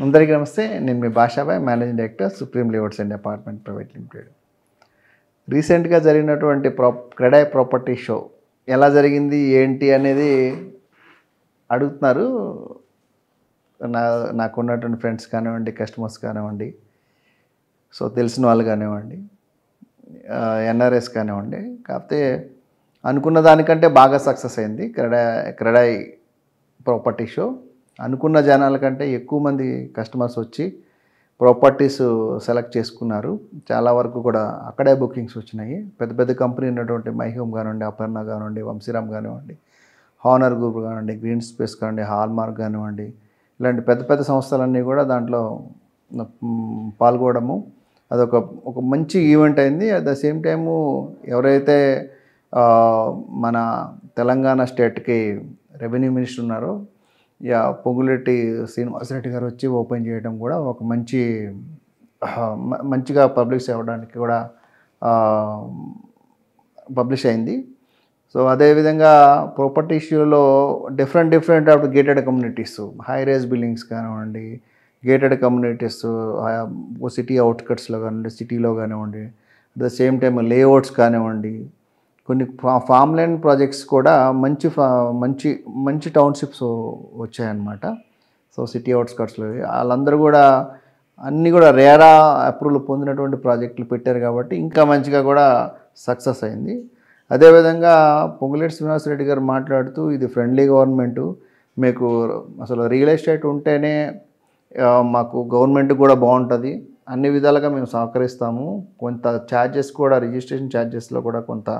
అందరికీ నమస్తే. నేను మీ Bhashabhai, managing director, supreme layouts and apartment private limited. రీసెంట్గా జరిగినటువంటి క్రెడాయ్ ప్రాపర్టీ షో ఎలా జరిగింది ఏంటి అనేది అడుగుతున్నారు. నాకున్నటువంటి ఫ్రెండ్స్ కానివ్వండి, కస్టమర్స్ కానివ్వండి, సో తెలిసిన వాళ్ళు కానివ్వండి, ఎన్ఆర్ఎస్ కానివ్వండి. కాకపోతే అనుకున్న దానికంటే బాగా సక్సెస్ అయింది క్రెడాయ్ ప్రాపర్టీ షో. అనుకున్న జనాల కంటే ఎక్కువ మంది కస్టమర్స్ వచ్చి ప్రాపర్టీస్ సెలెక్ట్ చేసుకున్నారు. చాలా వరకు కూడా అక్కడే బుకింగ్స్ వచ్చినాయి. పెద్ద పెద్ద కంపెనీ ఉన్నటువంటి మైహోమ్ కానివ్వండి, అపర్ణ కానివ్వండి, వంశీరామ్ కానివ్వండి, హానర్ గ్రూప్ కానివ్వండి, గ్రీన్ స్పేస్ కానివ్వండి, హాల్మార్క్ కానివ్వండి, ఇలాంటి పెద్ద పెద్ద సంస్థలన్నీ కూడా దాంట్లో పాల్గొనడము ఒక మంచి ఈవెంట్ అయింది. అట్ ద సేమ్ టైము ఎవరైతే మన తెలంగాణ స్టేట్కి రెవెన్యూ మినిస్టర్ ఉన్నారో పొంగులేటి శ్రీనివాసరెడ్డి గారు వచ్చి ఓపెన్ చేయడం కూడా ఒక మంచిగా పబ్లిష్ అవ్వడానికి కూడా పబ్లిష్ అయింది. సో అదేవిధంగా ప్రాపర్టీ ఇష్యూలో different gated communities, high rise buildings కానివ్వండి, గేటెడ్ కమ్యూనిటీస్ సిటీ అవుట్స్కట్స్లో కానివ్వండి, సిటీలో కానివ్వండి, at the same time layouts కానివ్వండి, కొన్ని ఫామ్ ల్యాండ్ ప్రాజెక్ట్స్ కూడా మంచి టౌన్షిప్స్ వచ్చాయన్నమాట. సో సిటీ అవుట్స్కట్స్లో వాళ్ళందరూ కూడా అన్నీ కూడా రేరా అప్రూవల్ పొందినటువంటి ప్రాజెక్టులు పెట్టారు కాబట్టి ఇంకా మంచిగా కూడా సక్సెస్ అయింది. అదేవిధంగా పొంగులేటి శ్రీనివాసరెడ్డి గారు మాట్లాడుతూ ఇది ఫ్రెండ్లీ గవర్నమెంటు, మీకు అసలు రియల్ ఎస్టేట్ ఉంటేనే మాకు గవర్నమెంట్ కూడా బాగుంటుంది, అన్ని విధాలుగా మేము సహకరిస్తాము, కొంత ఛార్జెస్ కూడా రిజిస్ట్రేషన్ ఛార్జెస్లో కూడా కొంత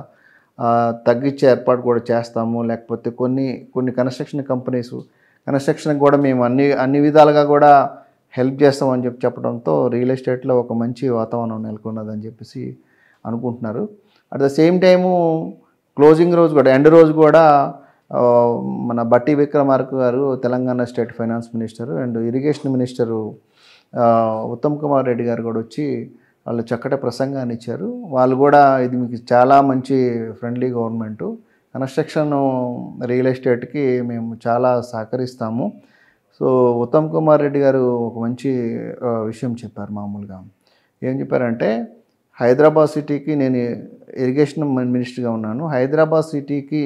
తగ్గించే ఏర్పాటు కూడా చేస్తాము, లేకపోతే కొన్ని కన్స్ట్రక్షన్ కంపెనీస్ కన్స్ట్రక్షన్కి కూడా మేము అన్ని విధాలుగా కూడా హెల్ప్ చేస్తామని చెప్పడంతో రియల్ ఎస్టేట్లో ఒక మంచి వాతావరణం నెలకొన్నదని చెప్పేసి అనుకుంటున్నారు. At the same time closing రోజు కూడా ఎండ్ రోజు కూడా మన బట్టి విక్రమార్క గారు Telangana state finance minister and irrigation minister Uttam Kumar Reddy గారు కూడా వచ్చి వాళ్ళు చక్కటి ప్రసంగాన్ని ఇచ్చారు. వాళ్ళు కూడా ఇది మీకు చాలా మంచి ఫ్రెండ్లీ గవర్నమెంటు, కన్స్ట్రక్షన్ రియల్ ఎస్టేట్కి మేము చాలా సహకరిస్తాము. సో ఉత్తమ్ కుమార్ రెడ్డి గారు ఒక మంచి విషయం చెప్పారు. మామూలుగా ఏం చెప్పారంటే, హైదరాబాద్ సిటీకి నేను ఇరిగేషన్ మినిస్టర్గా ఉన్నాను, హైదరాబాద్ సిటీకి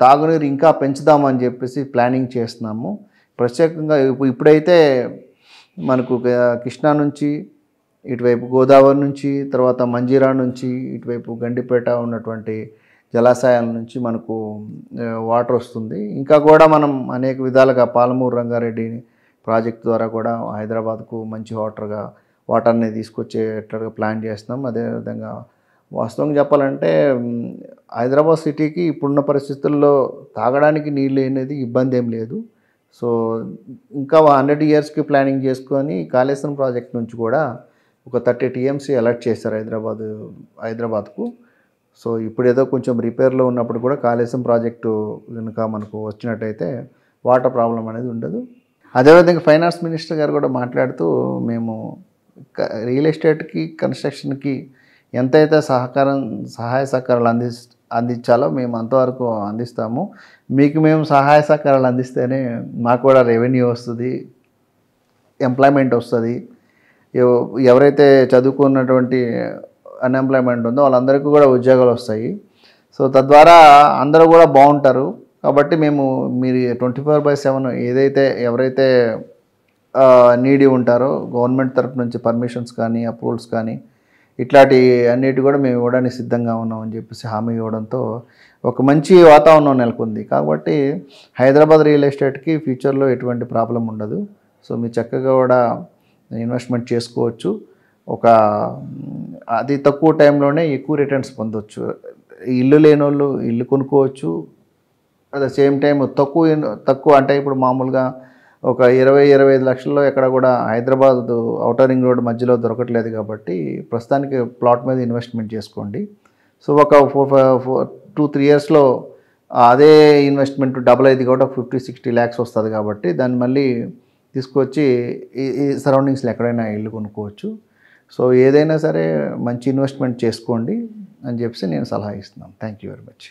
తాగునీరు ఇంకా పెంచుదామని చెప్పేసి ప్లానింగ్ చేస్తున్నాము. ప్రత్యేకంగా ఇప్పుడైతే మనకు కృష్ణా నుంచి ఇటువైపు గోదావరి నుంచి, తర్వాత మంజీరా నుంచి ఇటువైపు గండిపేట ఉన్నటువంటి జలాశయాల నుంచి మనకు వాటర్ వస్తుంది. ఇంకా కూడా మనం అనేక విధాలుగా పాలమూరు రంగారెడ్డి ప్రాజెక్ట్ ద్వారా కూడా హైదరాబాద్కు మంచి వాటర్ని తీసుకొచ్చేటట్టుగా ప్లాన్ చేస్తున్నాం. అదేవిధంగా వాస్తవంగా చెప్పాలంటే హైదరాబాద్ సిటీకి ఇప్పుడున్న పరిస్థితుల్లో తాగడానికి నీళ్ళు అనేది ఇబ్బంది ఏం లేదు. సో ఇంకా 100 yearsకి ప్లానింగ్ చేసుకొని కాళేశ్వరం ప్రాజెక్ట్ నుంచి కూడా ఒక 30 TMC అలర్ట్ చేశారు హైదరాబాద్కు. సో ఇప్పుడు ఏదో కొంచెం రిపేర్లో ఉన్నప్పుడు కూడా కాళేశ్వరం ప్రాజెక్టు కనుక మనకు వచ్చినట్టయితే వాటర్ ప్రాబ్లం అనేది ఉండదు. అదేవిధంగా ఫైనాన్స్ మినిస్టర్ గారు కూడా మాట్లాడుతూ, మేము రియల్ ఎస్టేట్కి కన్స్ట్రక్షన్కి ఎంతైతే సహాయ సహకారాలు అందించాలో మేము అంతవరకు అందిస్తాము. మీకు మేము సహాయ సహకారాలు అందిస్తేనే మాకు కూడా రెవెన్యూ వస్తుంది, ఎంప్లాయ్మెంట్ వస్తుంది. ఎవరైతే చదువుకున్నటువంటి అన్ఎంప్లాయ్మెంట్ ఉందో వాళ్ళందరికీ కూడా ఉద్యోగాలు వస్తాయి. సో తద్వారా అందరూ కూడా బాగుంటారు. కాబట్టి మీరు 24/7 ఎవరైతే నీడి ఉంటారో గవర్నమెంట్ తరపు నుంచి పర్మిషన్స్ కానీ, అప్రూవల్స్ కానీ, ఇట్లాంటి అన్నిటి కూడా మేము ఇవ్వడానికి సిద్ధంగా ఉన్నామని చెప్పేసి హామీ ఇవ్వడంతో ఒక మంచి వాతావరణం నెలకొంది. కాబట్టి హైదరాబాద్ రియల్ ఎస్టేట్కి ఫ్యూచర్లో ఎటువంటి ప్రాబ్లం ఉండదు. సో మీరు చక్కగా కూడా ఇన్వెస్ట్మెంట్ చేసుకోవచ్చు. అతి తక్కువ టైంలోనే ఎక్కువ రిటర్న్స్ పొందవచ్చు. ఇల్లు లేని వాళ్ళు ఇల్లు కొనుక్కోవచ్చు. అట్ ద సేమ్ టైం తక్కువ అంటే ఇప్పుడు మామూలుగా ఒక 20-25 లక్షల్లో ఎక్కడ కూడా హైదరాబాద్ ఔటర్ రింగ్ రోడ్ మధ్యలో దొరకట్లేదు. కాబట్టి ప్రస్తుతానికి ప్లాట్ మీద ఇన్వెస్ట్మెంట్ చేసుకోండి. సో ఒక 2-3 yearsలో అదే ఇన్వెస్ట్మెంట్ డబుల్ అయింది కాబట్టి 50-60 lakhs వస్తుంది. కాబట్టి దాన్ని మళ్ళీ తీసుకొచ్చి ఈ సరౌండింగ్స్లో ఎక్కడైనా ఇల్లు కొనుక్కోవచ్చు. సో ఏదైనా సరే మంచి ఇన్వెస్ట్మెంట్ చేసుకోండి అని చెప్పి నేను సలహా ఇస్తున్నాను. Thank you very much.